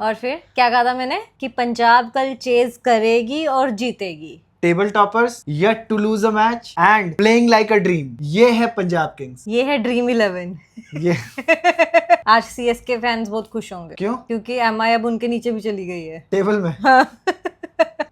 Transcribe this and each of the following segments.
और फिर क्या कहा था मैंने कि पंजाब कल चेज करेगी और जीतेगी। Table toppers yet to lose a match and playing like a dream. ये है पंजाब किंग्स, ये है ड्रीम 11। ये आज सीएसके फैंस बहुत खुश होंगे। क्यों? क्योंकि एमआई अब उनके नीचे भी चली गई है टेबल में। हाँ।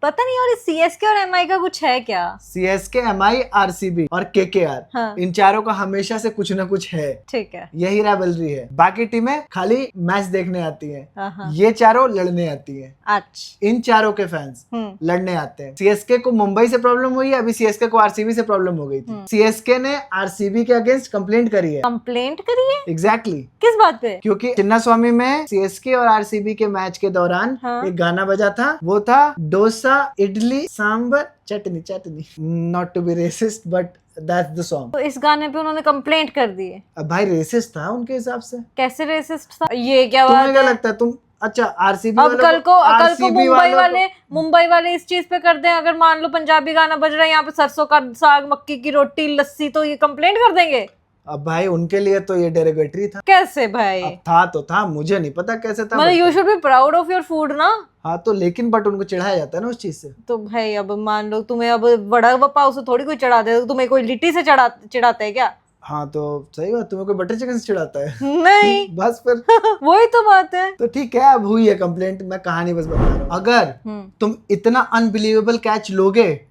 पता नहीं, और इस सीएसके और एमआई का कुछ है क्या? सीएसके, एमआई, आरसीबी और केकेआर, हाँ। इन चारों का हमेशा से कुछ ना कुछ है। ठीक है। यही राइवलरी है। बाकी टीमें खाली मैच देखने आती हैं, हाँ। ये चारों लड़ने आती हैं। अच्छा। इन चारों के फैंस लड़ने आते हैं। सीएसके को मुंबई से प्रॉब्लम हुई है, अभी सीएसके को आरसीबी से प्रॉब्लम हो गई थी। सीएसके ने आरसीबी के अगेंस्ट कंप्लेंट करी है। कंप्लेंट करी है? एग्जैक्टली। किस बात पे? क्योंकि चिन्नास्वामी में सीएसके और आरसीबी के मैच के दौरान हाँ। एक गाना बजा था, वो था dosa idli sambar chutney chutney. Not to be racist but that's the song. तो इस गाने पे उन्होंने कंप्लेंट कर दी है। अब भाई रेसिस्ट था उनके हिसाब से। कैसे रेसिस्ट था? ये क्या तुम्हें बात क्या है? लगता है तुम? अच्छा आरसीबी अब कल को मुंबई मुंबई वाले इस चीज पे कर दें, अगर मान लो पंजाबी गाना बज रहा है यहाँ पे, सरसों का साग, मक्की की रोटी, लस्सी, तो ये कंप्लेंट कर देंगे। अब भाई उनके लिए तो ये डेरोगेटरी था। कैसे भाई? अब था तो था, मुझे नहीं पता कैसे था। मतलब you should be proud of your food ना। हाँ तो लेकिन बट उनको चिढ़ाया जाता है ना उस चीज से। तो भाई अब मान लो तुम्हें अब वड़ा पाव से थोड़ी कोई चढ़ा दे, तुम्हें कोई लिट्टी से चिढ़ाते है क्या? हाँ तो सही बात, तुम्हें कोई बटर चिकन से चिढ़ाता है? नहीं। बस फिर वही तो बात है। तो ठीक है, अब हुई है कंप्लेंट, मैं कहानी बस बता रहा हूँ। अगर तुम इतना अनबिलीवेबल कैच लोगे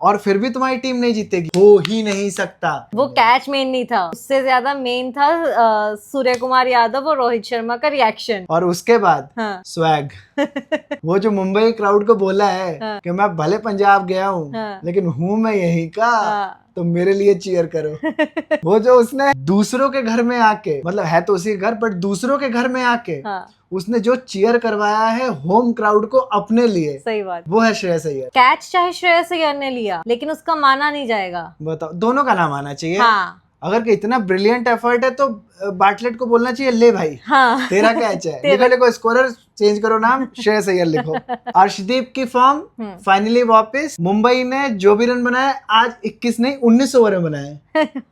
और फिर भी तुम्हारी टीम नहीं जीतेगी, हो ही नहीं सकता। वो कैच मेन नहीं था, उससे ज्यादा मेन था सूर्य कुमार यादव और रोहित शर्मा का रिएक्शन। और उसके बाद हाँ। स्वैग। वो जो मुंबई क्राउड को बोला है हाँ। कि मैं भले पंजाब गया हूँ हाँ। लेकिन हूँ मैं यहीं का, हाँ। तो मेरे लिए चीयर करो। वो जो उसने दूसरों के घर में आके, मतलब है तो उसी घर बट दूसरों के घर में आके हाँ। उसने जो चीयर करवाया है होम क्राउड को अपने लिए, सही बात। वो है श्रेयस अय्यर। कैच चाहे श्रेयस अय्यर ने लिया लेकिन उसका माना नहीं जाएगा। बताओ, दोनों का नाम आना चाहिए। हाँ। अगर इतना ब्रिलियंट एफर्ट है तो बाटलेट को बोलना चाहिए, ले भाई हाँ। तेरा कैच है। लिखो स्कोरर चेंज करो नाम, श्रेयस अय्यर लिखो। अर्शदीप की फॉर्म फाइनली वापस। मुंबई ने जो भी रन बनाए आज 21 नहीं 19 ओवर में बनाए।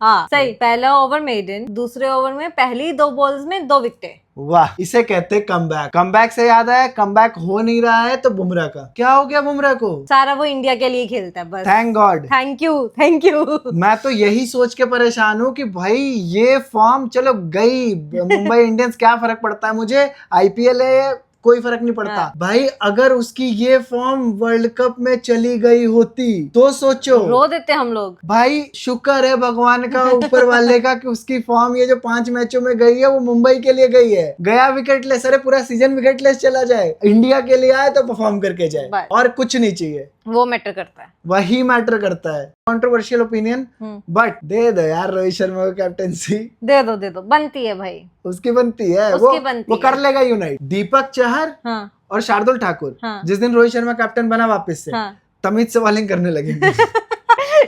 हाँ सही। पहला ओवर मेडन, दूसरे ओवर में पहली 2 बॉल्स में 2 विकेटें। वाह, इसे कहते हैं कमबैक। कमबैक से याद आया, कमबैक हो नहीं रहा है तो बुमराह का क्या हो गया? बुमराह को सारा वो इंडिया के लिए खेलता है बस। Thank God. Thank you. मैं तो यही सोच के परेशान हूँ कि भाई ये फॉर्म चलो गई, मुंबई इंडियंस क्या फर्क पड़ता है मुझे, आईपीएल है कोई फर्क नहीं पड़ता। हाँ। भाई अगर उसकी ये फॉर्म वर्ल्ड कप में चली गई होती तो सोचो, रो देते हम लोग। भाई शुक्र है भगवान का, ऊपर वाले का, कि उसकी फॉर्म ये जो 5 मैचों में गई है वो मुंबई के लिए गई है। गया विकेटलेस, अरे पूरा सीजन विकेटलेस चला जाए, इंडिया के लिए आए तो परफॉर्म करके जाए, और कुछ नहीं चाहिए। वो मैटर करता है, वही मैटर करता है। कंट्रोवर्शियल ओपिनियन बट दे दो यार रोहित शर्मा को कैप्टेंसी। दे दो, बनती है भाई, उसकी बनती है, उसकी बनती वो है। कर लेगा यूनाइट। दीपक चहर हाँ। और शार्दुल ठाकुर हाँ। जिस दिन रोहित शर्मा कैप्टन बना वापस से, हाँ। तमीज से बॉलिंग करने लगेंगे।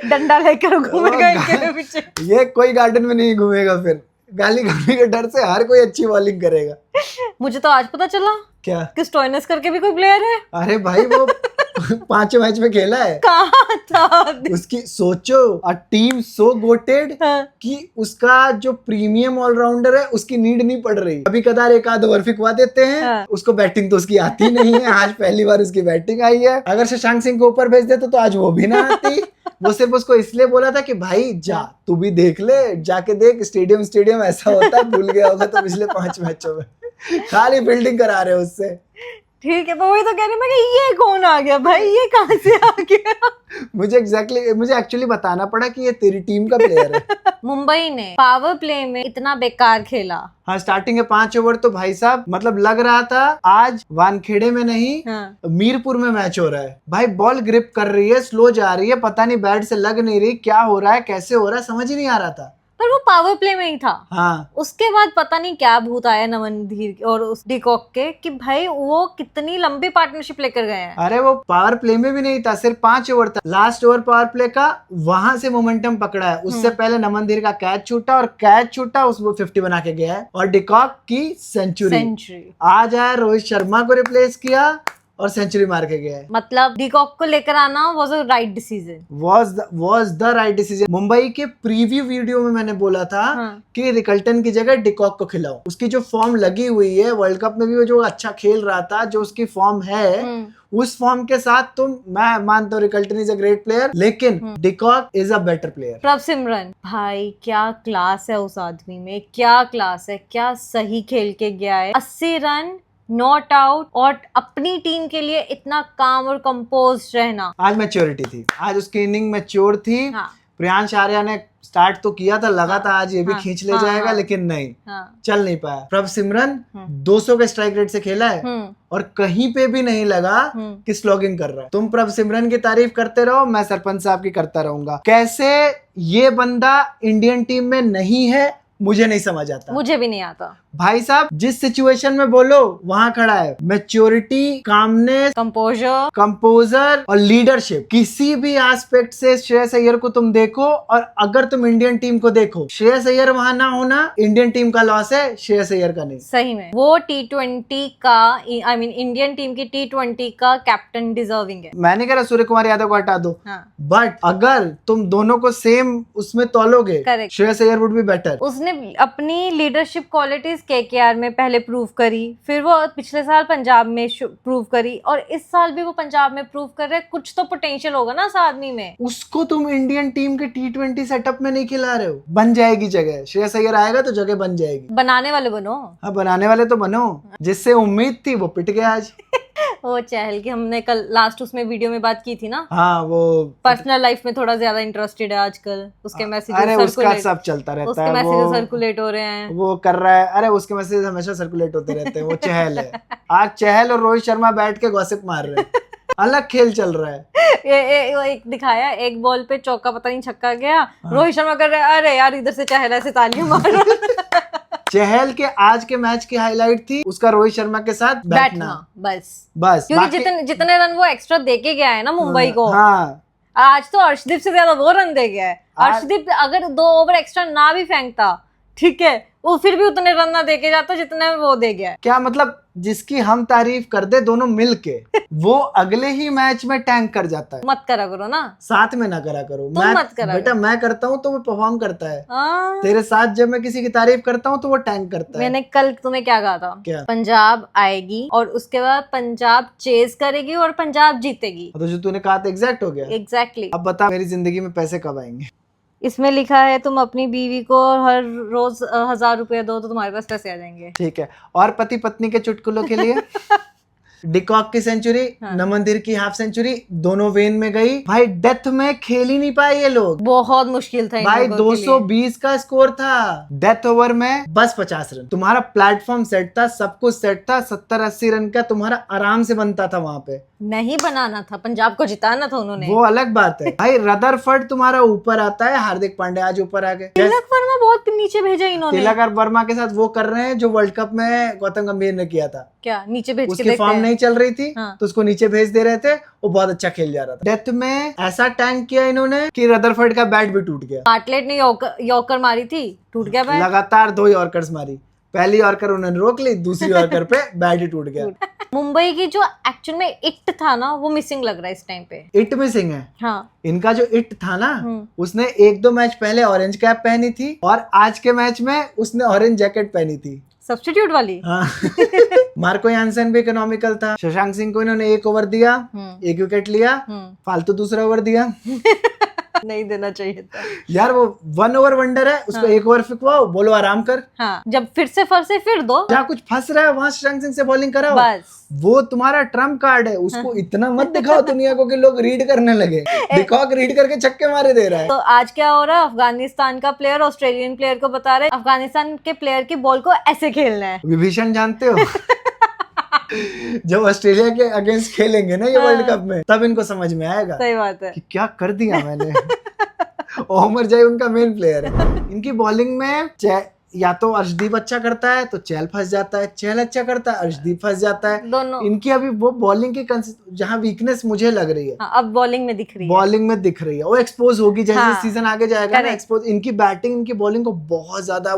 डंडा लेकर घूमेगा इनके पीछे। ये कोई गार्डन में नहीं घूमेगा, फिर गाली खाने के डर से हर कोई अच्छी बॉलिंग करेगा। मुझे तो आज पता चला क्या कि स्टोइनिस करके भी कोई प्लेयर है। अरे भाई वो 5 मैच में खेला है। कहाँ था? उसकी सोचो, अ टीम सो गोटेड कि उसका जो प्रीमियम ऑलराउंडर है उसकी नीड नहीं पड़ रही। कभी कदार एक आध ओवर फिकवा देते हैं। उसको बैटिंग तो उसकी आती नहीं है, आज पहली बार उसकी बैटिंग आई है। अगर शशांक सिंह को ऊपर भेज देते तो आज वो भी ना आती। वो सिर्फ उसको इसलिए बोला था कि भाई जा तू भी देख ले, जाके देख स्टेडियम ऐसा होता है, भूल गया होगा तो पिछले 5 मैचों में खाली फील्डिंग करा रहे हो उससे। ठीक है, पर वही तो कह रही मैं कि ये कौन आ गया भाई, ये कहाँ से आ गया? मुझे एक्चुअली बताना पड़ा कि ये तेरी टीम का प्लेयर है। मुंबई ने पावर प्ले में इतना बेकार खेला। हाँ, स्टार्टिंग के 5 ओवर तो भाई साहब मतलब लग रहा था आज वानखेड़े में नहीं, हाँ। मीरपुर में मैच हो रहा है। भाई बॉल ग्रिप कर रही है, स्लो जा रही है, पता नहीं बैट से लग नहीं रही, क्या हो रहा है, कैसे हो रहा है, समझ ही नहीं आ रहा था। पर वो पावर प्ले में ही था। हाँ। उसके बाद पता नहीं क्या भूत आया नमनधीर और उस डिकॉक के कि भाई वो कितनी लंबी पार्टनरशिप लेकर गए हैं। अरे वो पावर प्ले में भी नहीं था, सिर्फ 5 ओवर था। लास्ट ओवर पावर प्ले का वहां से मोमेंटम पकड़ा है। उससे पहले नमनधीर का कैच छूटा और कैच छूटा उसको 50 बना के गया है और डिकॉक की सेंचुरी। आज आया रोहित शर्मा को रिप्लेस किया और सेंचुरी मार के गया है। मतलब डिकॉक को लेकर आना was a right decision, was the right decision। Mumbai के प्रीव्यू वीडियो में मैंने बोला था कि रिकल्टन की जगह डिकॉक को खिलाओ। उसकी जो फॉर्म लगी हुई है वर्ल्ड कप में भी, वो जो अच्छा खेल रहा था, जो उसकी फॉर्म है, उस फॉर्म के साथ मैं मानता हूँ Rickelton is a great player, लेकिन de Kock is a better player. Prabh Simran भाई क्या क्लास है उस आदमी में, क्या क्लास है, क्या सही खेल के गया है। 80 रन नॉट आउट, और अपनी टीम के लिए इतना काम और कंपोज रहना। आज मैच्योरिटी थी, आज उसकी इनिंग मैच्योर थी। प्रियांश आर्या ने स्टार्ट तो किया था, लगा था आज ये भी खींच ले जाएगा, लेकिन नहीं, चल नहीं पाया। प्रभ सिमरन 200 के स्ट्राइक रेट से खेला है और कहीं पे भी नहीं लगा कि स्लॉगिंग कर रहा है। तुम प्रभ सिमरन की तारीफ करते रहो, मैं सरपंच साहब की करता रहूंगा। कैसे ये बंदा इंडियन टीम में नहीं है मुझे नहीं समझ आता। मुझे भी नहीं आता। भाई साहब जिस सिचुएशन में बोलो वहां खड़ा है। मैच्योरिटी, कामनेस, कंपोजर और लीडरशिप, किसी भी एस्पेक्ट से श्रेयस अय्यर को तुम देखो। और अगर तुम इंडियन टीम को देखो, श्रेयस अय्यर वहां ना होना इंडियन टीम का लॉस है, श्रेयस अय्यर का नहीं। सही में वो T20 का, आई मीन इंडियन टीम की T20 का कैप्टन डिजर्विंग है। मैंने कह रहा सूर्य कुमार यादव को हटा दो, बट अगर तुम दोनों को सेम उसमें तोलोगे, Shreyas Iyer would be better. उसने अपनी लीडरशिप क्वालिटीज KKR में पहले प्रूव करी, फिर वो पिछले साल पंजाब में प्रूव करी, और इस साल भी वो पंजाब में प्रूव कर रहे हैं। कुछ तो पोटेंशियल होगा ना उस आदमी में। उसको तुम इंडियन टीम के T20 सेटअप में नहीं खिला रहे हो। बन जाएगी जगह, श्रेयस अय्यर आएगा तो जगह बन जाएगी। बनाने वाले बनो। हाँ बनाने वाले तो बनो। जिससे उम्मीद थी वो पिट गया आज। वो चहल की हमने कल लास्ट उसमें वीडियो में बात की थी ना। हाँ, वो पर्सनल लाइफ में थोड़ा ज्यादा इंटरेस्टेड है आजकल। उसके मैसेजेस, अरे उसका सब चलता रहता है, उसके मैसेजेस सर्कुलेट हो रहे हैं, वो कर रहा है। अरे उसके मैसेज हमेशा सर्कुलेट होते रहते हैं। वो चहल है। आज चहल और रोहित शर्मा बैठ के गॉसिप मार रहे हैं। अलग खेल चल रहा है। वो एक दिखाया, एक बॉल पे चौका पता नहीं छक्का गया, रोहित शर्मा कर रहे हैं अरे यार इधर से चहल ऐसे तालियां मार। चहल के आज के मैच की हाईलाइट थी उसका रोहित शर्मा के साथ बैठना। बस क्योंकि जितने रन वो एक्स्ट्रा देके गया है ना मुंबई को। हाँ, आज तो अर्शदीप से ज्यादा वो रन दे गया है। अर्शदीप अगर 2 ओवर एक्स्ट्रा ना भी फेंकता, ठीक है, वो फिर भी उतने रन ना देके जाता जितने वो दे गया है। क्या मतलब जिसकी हम तारीफ कर दे दोनों मिलके, वो अगले ही मैच में टैंक कर जाता है। मत करा करो ना, साथ में ना करा करो। मत करा बेटा मैं करता हूँ तो वो परफॉर्म करता है। तेरे साथ जब मैं किसी की तारीफ करता हूँ तो वो टैंक करता है। मैंने कल तुम्हें क्या कहा था? क्या? पंजाब आएगी और उसके बाद पंजाब चेज करेगी और पंजाब जीतेगी। तो जो तूने कहा था एग्जैक्ट हो गया। एग्जैक्टली। अब बता मेरी जिंदगी में पैसे कब आएंगे? इसमें लिखा है तुम अपनी बीवी को हर रोज 1000 रुपया दो तो तुम्हारे पास पैसे आ जाएंगे। ठीक है। और पति पत्नी के चुटकुलों के लिए डिकॉक की सेंचुरी, नमनदीर की हाफ सेंचुरी, दोनों वेन में गई। भाई डेथ में खेल ही नहीं पाए ये लोग। बहुत मुश्किल था भाई 220 का स्कोर था। डेथ ओवर में बस 50 रन। तुम्हारा प्लेटफॉर्म सेट था, सब कुछ सेट था। 70-80 रन का तुम्हारा आराम से बनता था। वहां पे नहीं बनाना था, पंजाब को जिताना था उन्होंने। वो अलग बात है। भाई रदरफर्ड तुम्हारा ऊपर आता है, हार्दिक पांड्या आज ऊपर आ गए। तिलक वर्मा बहुत नीचे भेजा इन्होंने। तिलक और वर्मा के साथ वो कर रहे हैं जो वर्ल्ड कप में गौतम गंभीर ने किया था। क्या नीचे भेज उसकी फॉर्म नहीं चल रही थी। तो उसको नीचे भेज दे रहे थे, वो बहुत अच्छा खेल जा रहा था। डेथ में ऐसा टैंक किया इन्होंने कि रदरफर्ड का बैट भी टूट गया। बार्टलेट ने यॉर्कर मारी थी, टूट गया बैट। लगातार 2 यॉर्कर्स मारी। पहली यॉर्कर उन्होंने रोक ली, दूसरी यॉर्कर पे बैट ही टूट गया। मुंबई की जो एक्चुअल में इट था ना, वो मिसिंग लग रहा है इस टाइम पे। इट मिसिंग है। हाँ। इनका जो इट था ना, उसने 1-2 मैच पहले ऑरेंज कैप पहनी थी और आज के मैच में उसने ऑरेंज जैकेट पहनी थी, सब्स्टिट्यूट वाली। हाँ। मार्को यानसन भी इकोनॉमिकल था। शशांक सिंह को इन्होंने 1 ओवर दिया, 1 विकेट लिया, फालतू दूसरा ओवर दिया। नहीं देना चाहिए था यार। वो 1 ओवर वंडर है, उसको 1 ओवर फिकवाओ, बोलो आराम कर। हाँ, जब फिर से फंसे फिर दो। जहाँ कुछ फंस रहा है वहां शशांक सिंह से बॉलिंग कराओ। बस वो तुम्हारा ट्रम्प कार्ड है, उसको इतना मत दिखाओ दुनिया को कि लोग रीड करने लगे। डिकॉक रीड करके छक्के मारे दे रहा है। तो आज क्या हो रहा है, अफगानिस्तान का प्लेयर ऑस्ट्रेलियन प्लेयर को बता रहे अफगानिस्तान के प्लेयर की बॉल को ऐसे खेलना है। विभीषण जानते हो? जब ऑस्ट्रेलिया के अगेंस्ट खेलेंगे ना ये वर्ल्ड कप में, तब इनको समझ में आएगा। सही बात है कि क्या कर दिया मैंने। ओमर जय उनका मेन प्लेयर है। इनकी बॉलिंग में या तो अर्शदीप अच्छा करता है तो चहल फंस जाता है, चहल अच्छा करता है अर्शदीप फंस जाता है। दोनों इनकी अभी वो बॉलिंग की जहाँ वीकनेस मुझे लग रही है। हाँ, अब बॉलिंग में दिख रही है। बॉलिंग में दिख रही है, वो एक्सपोज होगी जैसे सीजन आगे जाएगा ना, एक्सपोज। इनकी बैटिंग इनकी बॉलिंग को बहुत ज्यादा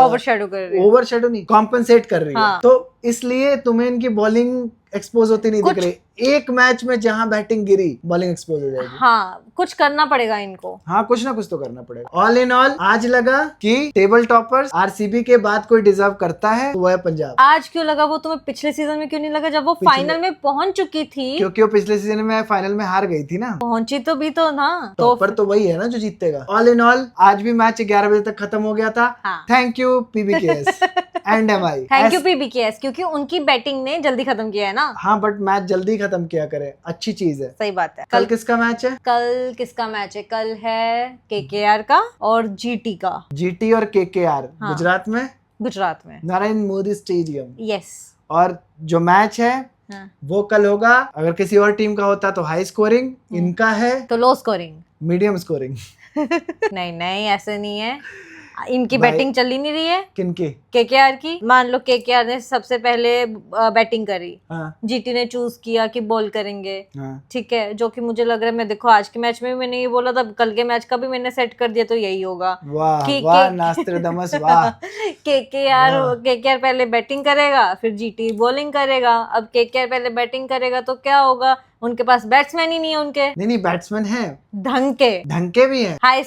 ओवरशैडो कर रही है। ओवरशैडो नहीं, कॉम्पनसेट कर रही है। तो इसलिए तुम्हें इनकी बॉलिंग एक्सपोज होती नहीं दिख रही। एक मैच में जहां बैटिंग गिरी बॉलिंग एक्सपोज हो जाएगी। हाँ, कुछ करना पड़ेगा इनको। हाँ, कुछ ना कुछ तो करना पड़ेगा। ऑल इन ऑल आज लगा कि टेबल टॉपर्स आरसीबी के बाद कोई डिजर्व करता है तो वो है पंजाब। आज क्यों लगा? वो तुम्हें पिछले सीजन में क्यों नहीं लगा जब वो फाइनल में पहुंच चुकी थी? क्योंकि वो पिछले सीजन में फाइनल में हार गई थी ना। पहुंची तो भी तो ना। टॉपर तो वही है ना जो जीतेगा। ऑल इन ऑल आज भी मैच 11 बजे तक खत्म हो गया था। Thank you PBKS and MI. Thank you PBKS, क्योंकि उनकी बैटिंग ने जल्दी खत्म किया है ना। हाँ, बट मैच जल्दी खत्म किया करे, अच्छी चीज है। सही बात है। कल किसका मैच है? कल किसका मैच है? कल है केकेआर का और जीटी का। जीटी और केकेआर। हाँ। गुजरात में नारायण मोदी स्टेडियम। यस। और जो मैच है हाँ। वो कल होगा। अगर किसी और टीम का होता तो हाई स्कोरिंग, इनका है तो लो स्कोरिंग, मीडियम स्कोरिंग। नहीं ऐसे नहीं है। इनकी बैटिंग चल ही नहीं रही है। किनकी? केकेआर की। मान लो केकेआर ने सबसे पहले बैटिंग करी। हाँ। जीटी ने चूज किया कि बॉल करेंगे। हाँ। ठीक है, जो कि मुझे लग रहा है, मैं देखो आज के मैच में मैंने ये बोला था, कल के मैच का भी मैंने सेट कर दिया, तो यही होगा। वाह नास्ट्राडामस वाह। केकेआर पहले बैटिंग करेगा, फिर जीटी बॉलिंग करेगा। अब केकेआर पहले बैटिंग करेगा तो क्या होगा? उनके पास बैट्समैन ही नहीं है उनके। नहीं बैट्समैन है, ढंग के भी हैं, हाई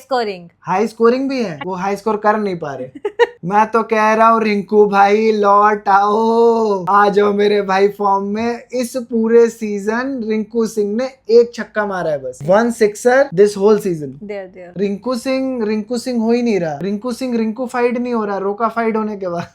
स्कोरिंग भी है। वो हाई स्कोर कर नहीं पा रहे। मैं तो कह रहा हूँ रिंकू भाई लौट आओ, आ जाओ मेरे भाई फॉर्म में। इस पूरे सीजन रिंकू सिंह ने एक छक्का मारा है बस, 1 sixer this whole season. Rinku Singh हो ही नहीं रहा। रिंकू फाइड नहीं हो रहा, रोका फाइड होने के बाद।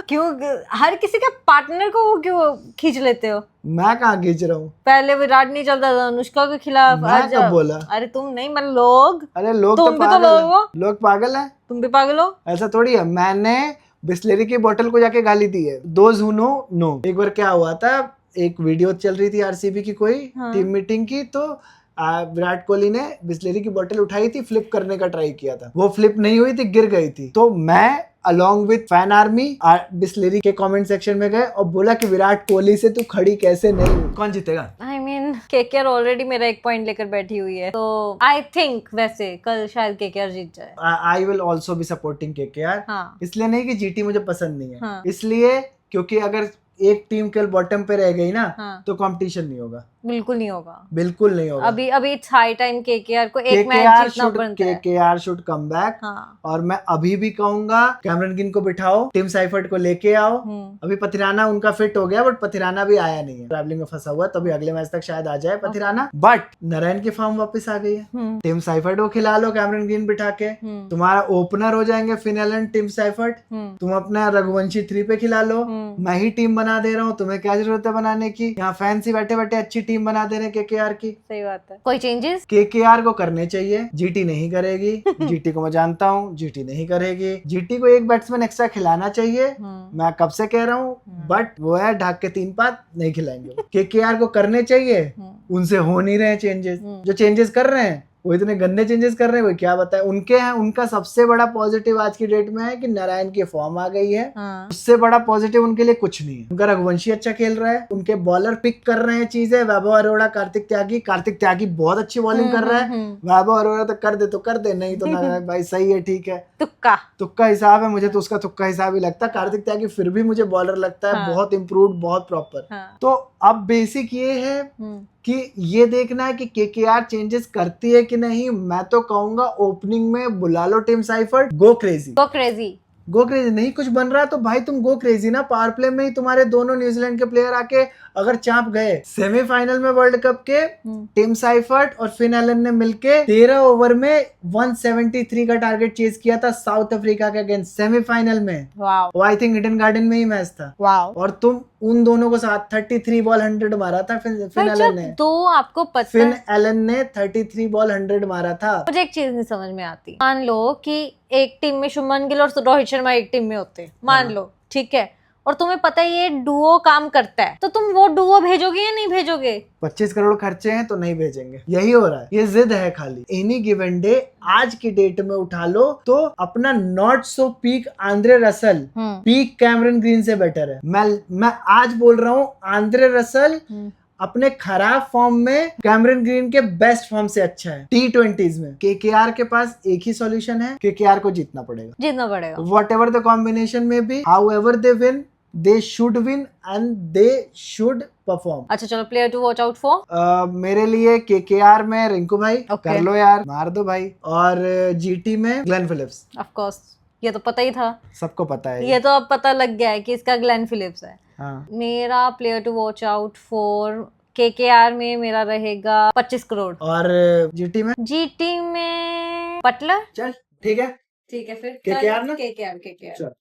क्यों हर किसी के पार्टनर को क्यों खींच लेते हो? मैं कहाँ खींच रहा हूँ? पहले विराट नहीं चलता था अनुष्का के खिलाफ। मैं कब बोला? अरे तुम नहीं, मतलब लोग। अरे लोग तुम भी तो लोग हो। लोग पागल है। तुम भी पागल हो। ऐसा थोड़ी है। मैंने बिस्लेरी की बोतल को जाके गाली दी है। Those who know. एक बार क्या हुआ था, एक वीडियो चल रही थी आरसीबी की कोई टीम मीटिंग की, तो विराट कोहली ने बिस्लेरी की बोतल उठाई थी, फ्लिप करने का ट्राई किया था। वो फ्लिप नहीं हुई थी, गिर गई थी। तो मैं along with fan army Bisleri के कमेंट सेक्शन में गए और बोला कि विराट कोहली से तू खड़ी कैसे नहीं? कौन जीतेगा? I mean, केकेआर ऑलरेडी मेरा 1 पॉइंट लेकर बैठी हुई है, तो आई थिंक वैसे कल शायद केकेआर जीत जाए। I will also be supporting KKR. हाँ। इसलिए नहीं कि जीटी मुझे पसंद नहीं है। हाँ। इसलिए क्योंकि अगर एक टीम केवल बॉटम पे रह गई ना, हाँ। तो कंपटीशन नहीं होगा। बिल्कुल नहीं होगा। अभी इट्स हाई टाइम केकेआर को एक मैच जीतना बनता है। KKR should come back. और मैं अभी भी कहूंगा कैमरन ग्रीन को बिठाओ, टिम साइफर्ट को लेके आओ। अभी पथिराना उनका फिट हो गया, बट पथिराना भी आया नहीं है, ट्रैवलिंग में फंसा हुआ, तभी अगले मैच तक शायद आ जाए पथिराना। बट नारायण की फॉर्म वापस आ गई है। टिम साइफर्ट को खिला लो कैमरन ग्रीन बिठा के, तुम्हारा ओपनर हो जाएंगे फिन एलन, टिम साइफर्ट। तुम अपना रघुवंशी 3 पे खिला लो। मैं ही टीम बना दे रहा हूँ, तुम्हें क्या जरूरत है बनाने की? यहाँ फैंसी बैठे बैठे अच्छी टीम बना दे रहे केकेआर की। सही बात है। कोई चेंजेस केकेआर को करने चाहिए, जीटी नहीं करेगी। जीटी को मैं जानता हूँ, जीटी नहीं करेगी। जीटी को एक बैट्समैन एक्स्ट्रा खिलाना चाहिए। मैं कब से कह रहा हूँ, बट वो है ढाक के 3 पात नहीं खिलाएंगे। केकेआर को करने चाहिए, उनसे हो नहीं रहे चेंजेस। जो चेंजेस कर रहे हैं वो इतने गंदे चेंजेस कर रहे हैं, वो क्या बताए। उनके हैं, उनका सबसे बड़ा पॉजिटिव आज की डेट में है कि नारायण की फॉर्म आ गई है। उससे बड़ा पॉजिटिव उनके लिए कुछ नहीं है। उनका रघुवंशी अच्छा खेल रहा है, उनके बॉलर पिक कर रहे हैं चीजें। वैभव अरोड़ा, कार्तिक त्यागी बहुत अच्छी बॉलिंग कर रहा है। वैभव अरोड़ा तो कर दे, नहीं तो ना भाई सही है, ठीक है। तुक्का हिसाब है, मुझे तो उसका तुक्का हिसाब ही लगता है। कार्तिक त्यागी फिर भी मुझे बॉलर लगता है बहुत इम्प्रूव्ड, बहुत प्रॉपर। तो अब बेसिक ये है कि ये देखना है कि केकेआर चेंजेस करती है कि नहीं। मैं तो कहूंगा ओपनिंग में बुला लो टिम साइफर्ट, गो क्रेजी। नहीं कुछ बन रहा है तो भाई तुम गो क्रेजी ना। पावर प्ले में ही तुम्हारे दोनों न्यूजीलैंड के प्लेयर आके अगर चाप गए। सेमीफाइनल में वर्ल्ड कप के टिम साइफर्ट और फिन एलन ने मिलके 13 ओवर में 173 का टारगेट चेज किया था साउथ अफ्रीका के अगेंस्ट सेमीफाइनल में। वो आई थिंक ईडन गार्डन में ही मैच था। और तुम उन दोनों को साथ 33 बॉल 100 मारा था फिन एलन ने। तो आपको पता, फिन एलन ने 33 बॉल 100 मारा था। मुझे एक चीज नहीं समझ में आती। मान लो कि एक टीम में शुभमन गिल और रोहित शर्मा एक टीम में होते, मान लो, ठीक है, और तुम्हें पता है ये डुओ काम करता है, तो तुम वो डुओ भेजोगे या नहीं भेजोगे? 25 करोड़ खर्चे हैं तो नहीं भेजेंगे, यही हो रहा है। ये जिद है खाली। एनी गिवन डे आज की डेट में उठा लो तो अपना not so peak Andre Russell peak Cameron green से बेटर है। मैं आज बोल रहा हूँ आंद्रे रसल अपने खराब फॉर्म में कैमरन ग्रीन के बेस्ट फॉर्म से अच्छा है T20s में। केकेआर के पास एक ही सॉल्यूशन है, केकेआर को जीतना पड़ेगा। व्हाटएवर द कॉम्बिनेशन में भी, however they win, they should win and they should perform. अच्छा चलो, player to watch out for. मेरे लिए केकेआर में रिंकू भाई, Okay. कर लो यार, मार दो भाई। और जीटी में ग्लेन फिलिप्स। ऑफ कोर्स, ये तो पता ही था, सबको पता है ये तो अब पता लग गया है कि इसका ग्लेन फिलिप्स है। हाँ। मेरा player to watch out for KKR में मेरा रहेगा 25 करोड़। और जीटी में जीटी में बटलर। चल ठीक है, ठीक है फिर केकेआर ना? केकेआर। चल।